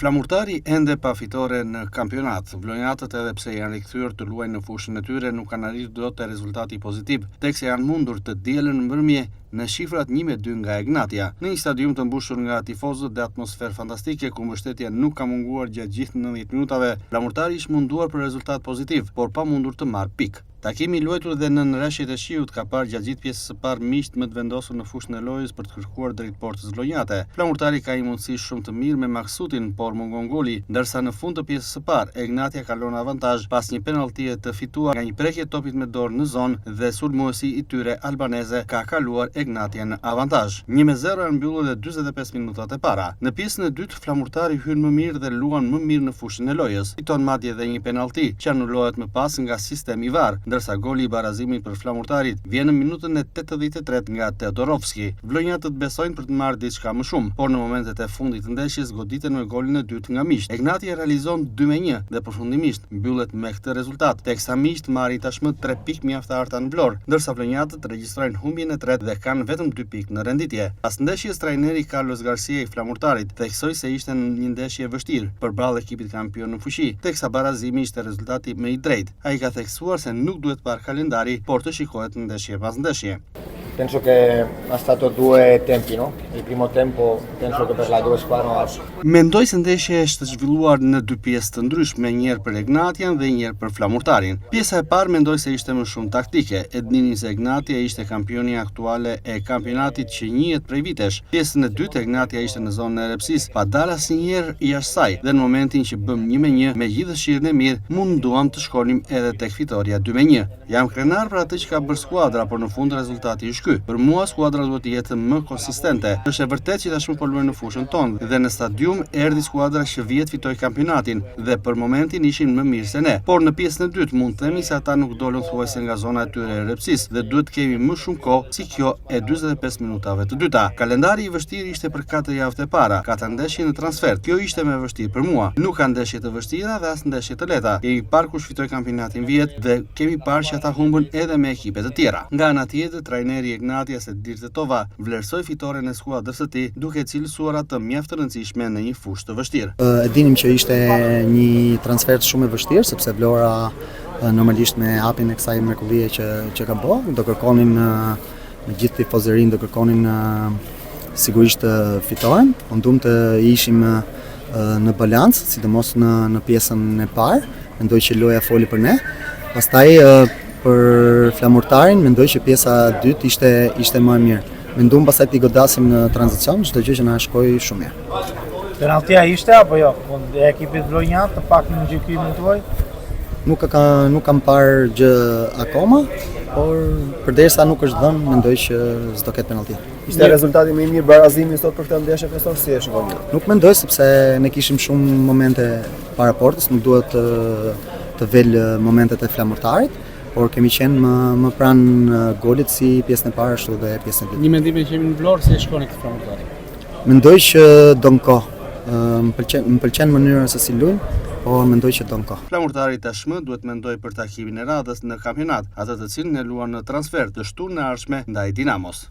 Flamurtari ende pa fitore në kampionat. Vlonjatët edhe pse janë rikthyer të luajnë në fushën e tyre nuk kanë arritur dot te rezultati pozitiv, teksa janë mundur të dielën mbrëmje në shifrat 1-2 nga Egnatia. Në një stadium të mbushur nga tifozët dhe atmosferë fantastike ku mbështetja nuk ka munguar gjatë gjithë 90 minutave, Flamurtari ishte munduar për rezultat pozitiv, por pa mundur të marrë pikë. Takimi i luajtur dhe në nëreshjet e shiut ka parë gjatë gjithë pjesës së parë miqt më të vendosur në fushën e lojës për të kërkuar drejt portës vlonjate. Flamurtari ka një mundësi shumë të mirë me Maksutin, por mungon goli, ndërsa në fund të pjesës së parë Egnatia kalon avantazh pas një penalltie të fituar nga një prekje topit me dorë në zonë dhe sulmuesi i tyre albaneze ka kaluar Egnatia në avantazh. 1-0 janë mbyllur dhe 45 minutat e para. Në pjesën e dytë Flamurtari hyn më mirë dhe luan më mirë në fushën e lojës. Fiton madje edhe një penallti që anulohet më pas nga sistemi VAR, ndërsa goli i barazimit për Flamurtarit vjen në minutën e 83 nga Teodorovski. Vlonjatët besojnë për të marrë diçka më shumë, por në momentet e fundit të ndeshjes goditen me golin e dytë nga miqt. Egnatia realizon 2-1 dhe përfundimisht mbyllet me këtë rezultat, teksa miqt marrin tashmë 3 pikë mjaftarta në Vlorë, ndërsa vlonjatët regjistrojnë humbjen e tretë dhe kanë vetëm 2 pikë në renditje. Pas ndeshjes trajneri Carlos Garcia i Flamurtarit theksoi se ishte një ndeshje e vështirë përballë ekipit kampion në fuqi, teksa barazimi ishte rezultati më i drejtë. Ai ka theksuar se nuk duhet parë kalendari, por të shikohet ndeshje pas ndeshje. Penso che ha stato due tempi, no? Il primo tempo penso che per la due squadre. Mendoj se ndeshja është zhvilluar në dy pjesë të ndryshme, një herë për Egnatian dhe një herë për Flamurtarin. Pjesa e parë mendoj se ishte më shumë taktike. E dinin se Egnatia ishte kampioni aktuale e kampionatit që njihet prej vitesh. Pjesën e dytë Egnatia ishte në zonën e repsisë, pa dalë asnjëherë jashtë saj, dhe në momentin që bëm 1-1 me gjithë dëshirën e mirë, munduam të shkonim edhe tek fitoria 2-1. Jam krenar për atë që ka bërë skuadra, por në fund rezultati është ky. Për mua skuadra duhet të jetë më konsistente. Është e vërtetë që tashmë po luajmë në fushën tonë dhe në stadium erdhi skuadra që vjet fitoi kampionatin dhe për momentin ishin më mirë se ne. Por në pjesën e dytë mund të themi se ata nuk dolën thuajse nga zona e tyre e repsisë dhe duhet të kemi më shumë kohë si kjo e 45 minutave të dyta. Kalendari i vështirë ishte për 4 javë e para, 4 ndeshje në transfer. Kjo ishte më vështirë për mua. Nuk ka ndeshje të vështira dhe as ndeshje të lehta. Kemi parë kush fitoi kampionatin vjet dhe kemi parë që ata humbën edhe me ekipe të tjera. Nga ana tjetër trajneri Egnatia Dirtetova vlerësoi fitoren e skuadrës së tij duke cilësuar atë mjaft të rëndësishme në një fushë të vështirë. E dinim që ishte një transfer shumë i vështirë sepse Vlora normalisht me hapjen e kësaj mrekullie që ka bërë, do kërkonin me gjithë tifozërinë do kërkonin sigurisht fitoren. Mundum të ishim në balancë, sidomos në pjesën e parë. Mendoj që loja foli për ne. Pastaj për Flamurtarin mendoj që pjesa e dytë ishte më e mirë. Mendum pastaj të godasim në tranzicion, çdo gjë që na shkoi shumë mirë. Penaltia ishte apo jo? E ekipit vlonjat të pak në gjykimin tuaj? Nuk kam parë gjë akoma, por përderisa nuk është dhënë, mendoj që s'do ketë penalti. Ishte rezultati më i mirë barazimi sot për këtë ndeshje profesor, si e shikoni? Nuk mendoj sepse ne kishim shumë momente para portës, nuk duhet të vel momentet e Flamurtarit, por kemi qenë më pranë golit si pjesën e parë ashtu dhe pjesën e dytë. Një mendim që jemi në Vlorë, si e shikoni këtë Flamurtari? Mendoj që don kohë. Më pëlqen mënyra se si luajnë, por mendoj që don kohë. Flamurtari tashmë duhet mendoj për takimin e radhës në kampionat, atë të cilin e luan në transfer të shtunë e ardhshme ndaj Dinamos.